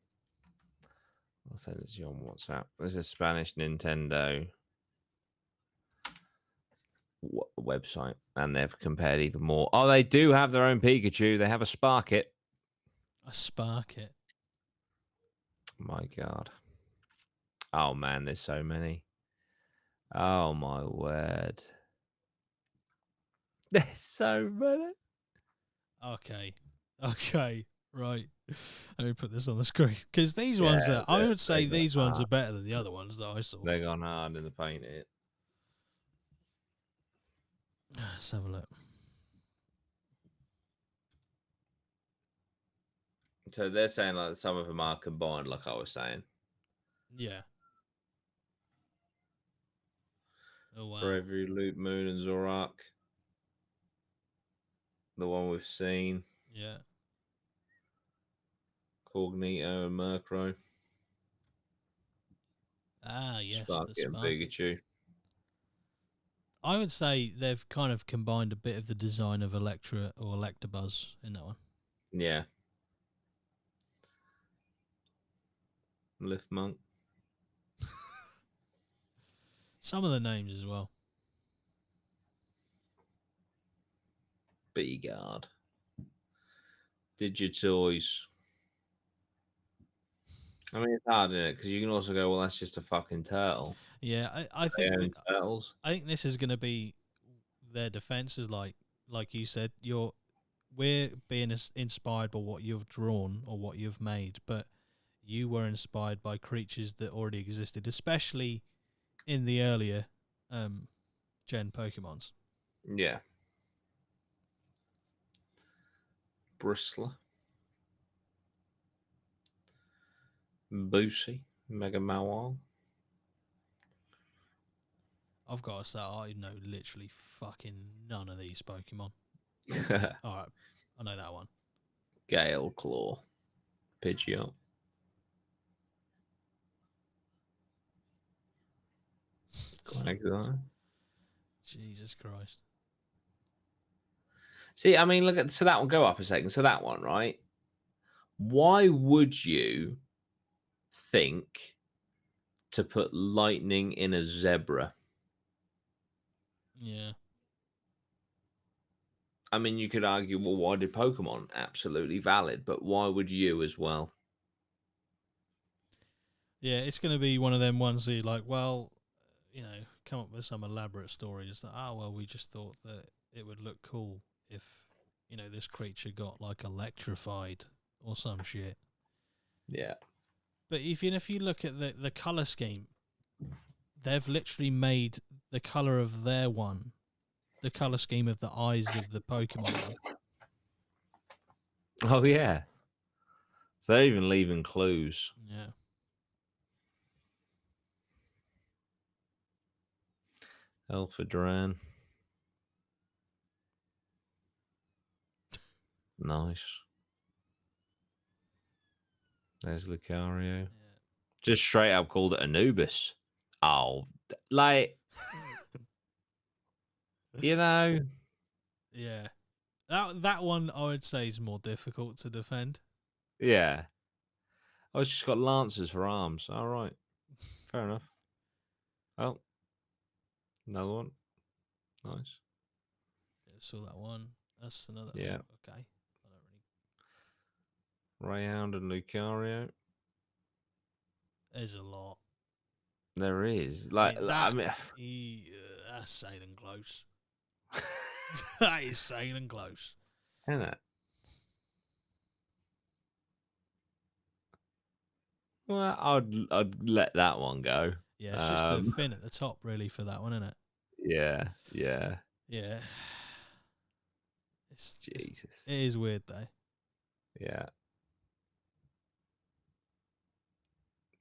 send this to you on WhatsApp. There's a Spanish Nintendo website, and they've compared even more. Oh, they do have their own Pikachu. They have a Sparkit. A Sparkit. My god. Oh man, there's so many. Oh my word. There's so many. Okay. Right. Let me put this on the screen because these ones Yeah, I would say they're these ones are better than the other ones that I saw. They're gone hard in the paint here. Let's have a look. So they're saying like some of them are combined, like I was saying. Yeah. Oh wow. For every Loop, Moon, and Zorak. The one we've seen. Yeah. Cognito and Murkrow. Ah, yes, the Sparky and Sparkit. Pikachu. I would say they've kind of combined a bit of the design of Electra or Electabuzz in that one. Yeah. Lift Monk. Some of the names as well. B-Guard. Digitoys. I mean, it's hard, isn't it? Because you can also go, well, that's just a fucking turtle. Yeah, I They think own turtles. I think this is going to be their defense. Is like you said, we're being inspired by what you've drawn or what you've made, but you were inspired by creatures that already existed, especially in the earlier gen Pokemons. Yeah. Bristler. Boosie. Mega Mawile. I've got to say, I know literally fucking none of these Pokemon. All right, I know that one. Gale Claw. Pidgeot. Quagsire. Jesus Christ. See, I mean, look at so that one. Go up a second. So that one, right? Why would you think to put lightning in a zebra? Yeah. I mean, you could argue, well, why did Pokemon? Absolutely valid, but why would you as well? Yeah, it's going to be one of them ones where you're like, well, come up with some elaborate stories that, we just thought that it would look cool if, this creature got like electrified or some shit. Yeah. But if you look at the color scheme, they've literally made the color of their one the color scheme of the eyes of the Pokemon one. Oh, yeah. So they're even leaving clues. Yeah. Alpha Duran. Nice. There's Lucario. Yeah. Just straight up called it Anubis. Oh, like, you know, Yeah. That one I would say is more difficult to defend. yeah. Oh, it's just got lancers for arms. All right. Fair enough. Oh, another one. Nice. Yeah, saw that one. That's another. Yeah. Oh, okay. I don't Rayhound and Lucario. There's a lot. There is. I Like, mean I that. mean, That's sailing close. That is sailing close. isn't it? Well, I'd let that one go. Yeah, it's just the fin at the top, really, for that one, isn't it? Yeah, yeah. Yeah. It Jesus. is weird though. Yeah.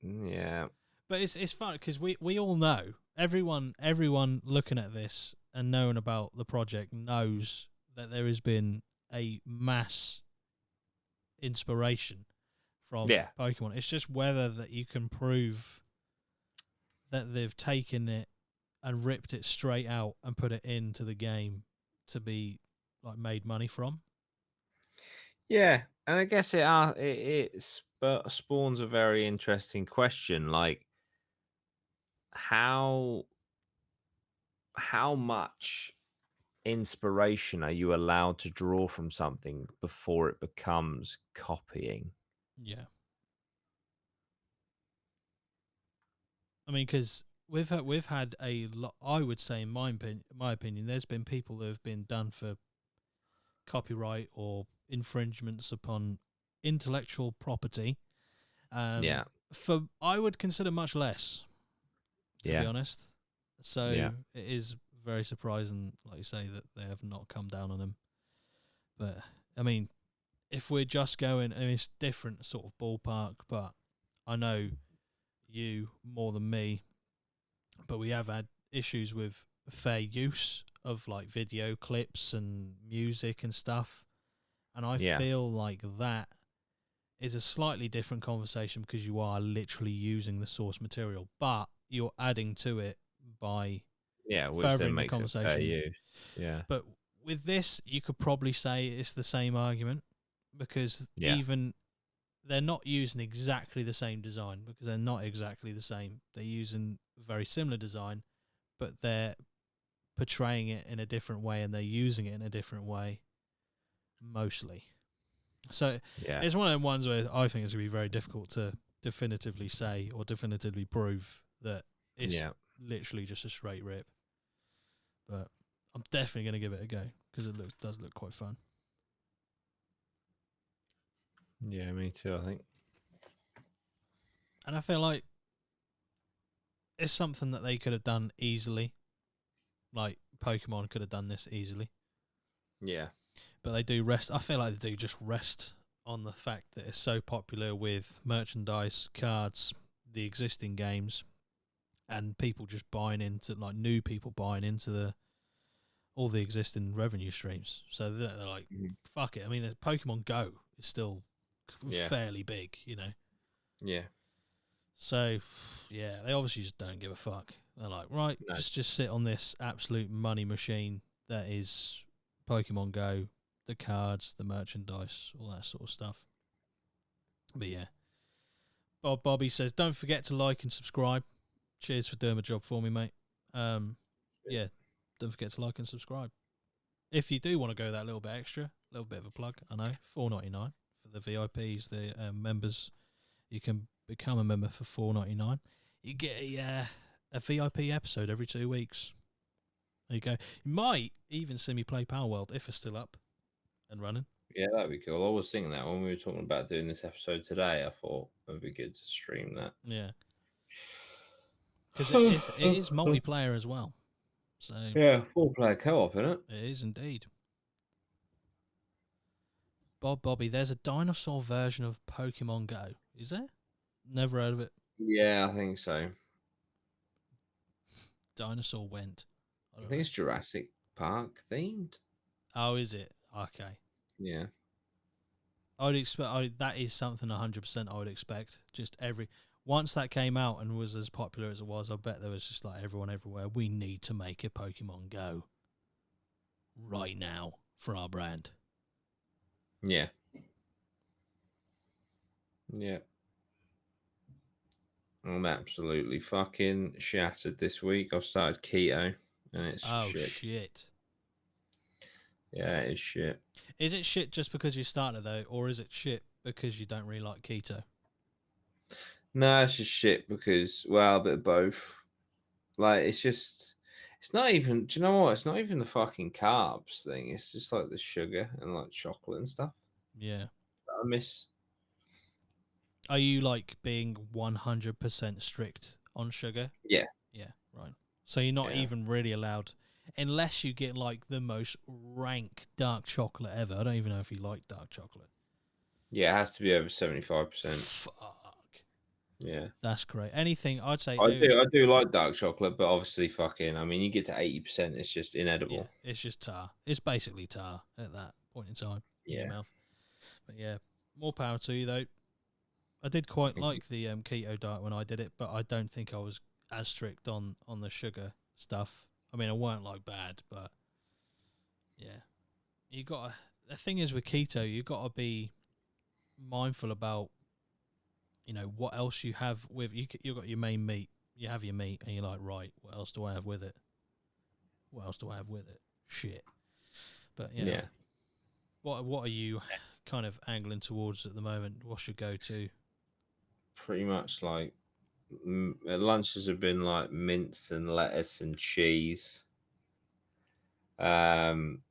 Yeah. But it's fun because we all know, everyone looking at this and knowing about the project knows that there has been a mass inspiration from Yeah. Pokemon. It's just whether that you can prove that they've taken it and ripped it straight out and put it into the game to be like made money from. Yeah. And I guess it spawns a very interesting question. Like, how much inspiration are you allowed to draw from something before it becomes copying? Yeah. I mean, because we've had a lot. I would say, in my opinion, there's been people that have been done for copyright or infringements upon intellectual property. Yeah. For I would consider much less, to be Yeah. honest. So Yeah. it is very surprising, like you say, that they have not come down on him. But I mean, if we're just going, I mean, it's different sort of ballpark, but I know you more than me, but we have had issues with fair use of like video clips and music and stuff. And I Yeah. feel like that is a slightly different conversation because you are literally using the source material, but you're adding to it by Yeah. Which then furthering the makes it fair conversation. use. Yeah. But with this, you could probably say it's the same argument because Yeah. even they're not using exactly the same design because they're not exactly the same. They're using very similar design, but they're portraying it in a different way and they're using it in a different way mostly. So Yeah. it's one of them ones where I think it's going to be very difficult to definitively say or definitively prove that it's Yeah. literally just a straight rip. But I'm definitely going to give it a go because it does look quite fun. Yeah. Me too, I think. And I feel like it's something that they could have done easily. Like Pokemon could have done this easily. Yeah. But they do rest. I feel like they do just rest on the fact that it's so popular with merchandise, cards, the existing games, and people just buying into, like, new people buying into all the existing revenue streams. So they're like, Mhm. fuck it. I mean, Pokemon Go is still Yeah. fairly big, you know. Yeah. So yeah, they obviously just don't give a fuck. They're like, right, No. just sit on this absolute money machine that is Pokemon Go, the cards, the merchandise, all that sort of stuff. But yeah, Bobby says, don't forget to like and subscribe. Cheers for doing my job for me, mate. Yeah, don't forget to like and subscribe. If you do want to go that little bit extra, a little bit of a plug, I know, $4.99 for the VIPs, the members. You can become a member for $4.99. You get a VIP episode every 2 weeks. There you go. You might even see me play Palworld if it's still up and running. Yeah, that'd be cool. I was thinking that when we were talking about doing this episode today. I thought it would be good to stream that. Yeah, because it is multiplayer as well. So Yeah, 4-player co-op, isn't it? it is indeed. Bobby, there's a dinosaur version of Pokemon Go. Is there? Never heard of it. Yeah, I think so. Dinosaur went. I I don't think know. it's Jurassic Park themed. Oh, is it? Okay. Yeah. I would expect that is something 100% I would expect. Just once that came out and was as popular as it was, I bet there was just like everyone everywhere. We need to make a Pokemon Go right now for our brand. Yeah. Yeah. I'm absolutely fucking shattered this week. I've started keto and it's Shit. Yeah, it is shit. Is it shit just because you started though, or is it shit because you don't really like keto? No, it's just shit because, well, a bit of both. Like, it's not even, do you know what? It's not even the fucking carbs thing. It's just like the sugar and like chocolate and stuff Yeah. that I miss. Are you like being 100% strict on sugar? Yeah. Yeah, right. So you're not Yeah. even really allowed, unless you get like the most rank dark chocolate ever. I don't even know if you like dark chocolate. Yeah, it has to be over 75%. Fuck. Yeah. That's great. Anything, I'd say, I do like dark chocolate, but obviously fucking, I mean, you get to 80%, it's just yeah, inedible. it's just tar. It's basically tar at that point in time in your Yeah. mouth. But yeah, more power to you though. I did quite like the keto diet when I did it, but I don't think I was as strict on the sugar stuff. I mean, I weren't like bad, but yeah, you got the thing is with keto, you got to be mindful about what else you have with you. You got your main meat, you have your meat, and you're like, right, what else do I have with it? What else do I have with it? Shit. But Yeah. what are you kind of angling towards at the moment? What's your go-to? Pretty much like lunches have been like mince and lettuce and cheese. Um,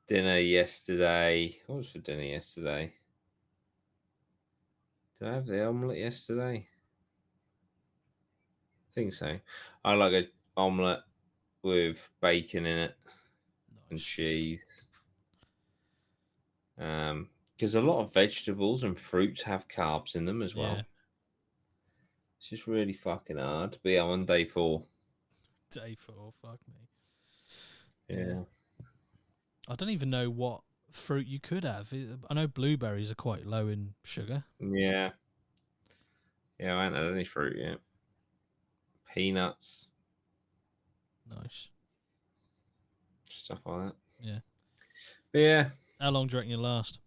Dinner yesterday. What was for dinner yesterday? Did I have the omelette yesterday? I think so. I like a omelette with bacon in it and Nice. cheese. Because a lot of vegetables and fruits have carbs in them as Yeah. well. It's just really fucking hard. But yeah, I'm on day 4. Day 4. Fuck me. Yeah. Yeah. I don't even know what fruit you could have. I know blueberries are quite low in sugar. Yeah. Yeah, I haven't had any fruit yet. Peanuts, Nice. stuff like that. Yeah. But yeah, How long do you reckon you'll last?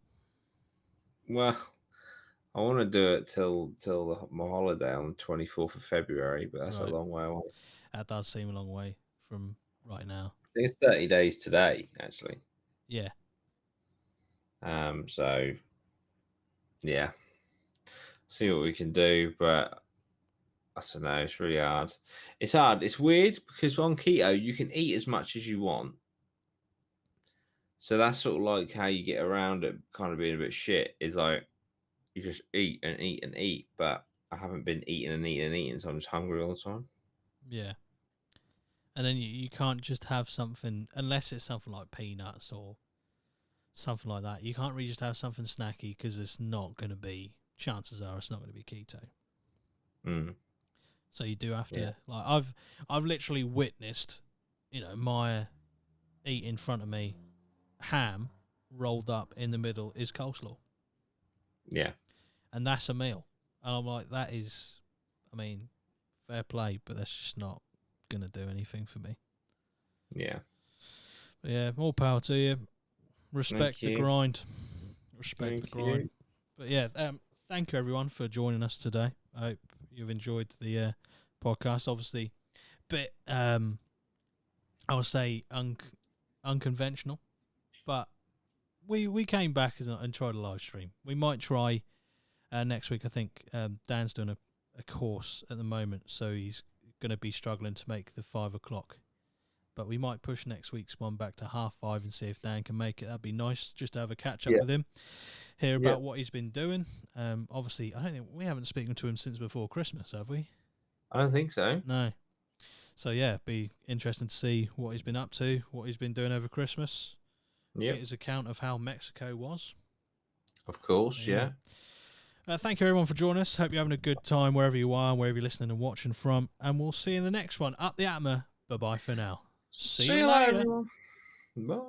well, I want to do it till my holiday on the 24th of February, but that's a Right. long way away. That does seem a long way from right now. I think it's 30 days today, actually. Yeah. So yeah, see what we can do, but I don't know. It's really hard. It's hard. It's weird because on keto you can eat as much as you want. So that's sort of like how you get around it, kind of being a bit shit. Is like you just eat and eat and eat, but I haven't been eating and eating and eating, so I'm just hungry all the time. Yeah. And then you can't just have something, unless it's something like peanuts or something like that. You can't really just have something snacky because it's not going to be, chances are it's not going to be keto. Mm. So you do have to, Yeah. like, I've literally witnessed, Maya eat in front of me ham rolled up in the middle is coleslaw. Yeah. And that's a meal. And I'm like, that is, I mean, fair play, but that's just not going to do anything for me. Yeah. But yeah, more power to you. Respect the you. grind. Respect Thank the grind. you. But yeah, thank you everyone for joining us today. I hope you've enjoyed the podcast. Obviously, bit I would say unconventional, but we came back and tried a live stream. We might try next week. I think Dan's doing a course at the moment, so he's going to be struggling to make the 5 o'clock. But we might push next week's one back to 5:30 and see if Dan can make it. That'd be nice just to have a catch up with him, hear about what he's been doing. Obviously, I don't think we haven't spoken to him since before Christmas, have we? I don't think so. No. So yeah, be interesting to see what he's been up to, what he's been doing over Christmas. Yep. Get his account of how Mexico was. Of course, yeah. Thank you everyone for joining us. Hope you're having a good time wherever you are, wherever you're listening and watching from. And we'll see you in the next one. Up the APMA. Bye bye for now. See you later. Everyone. Bye.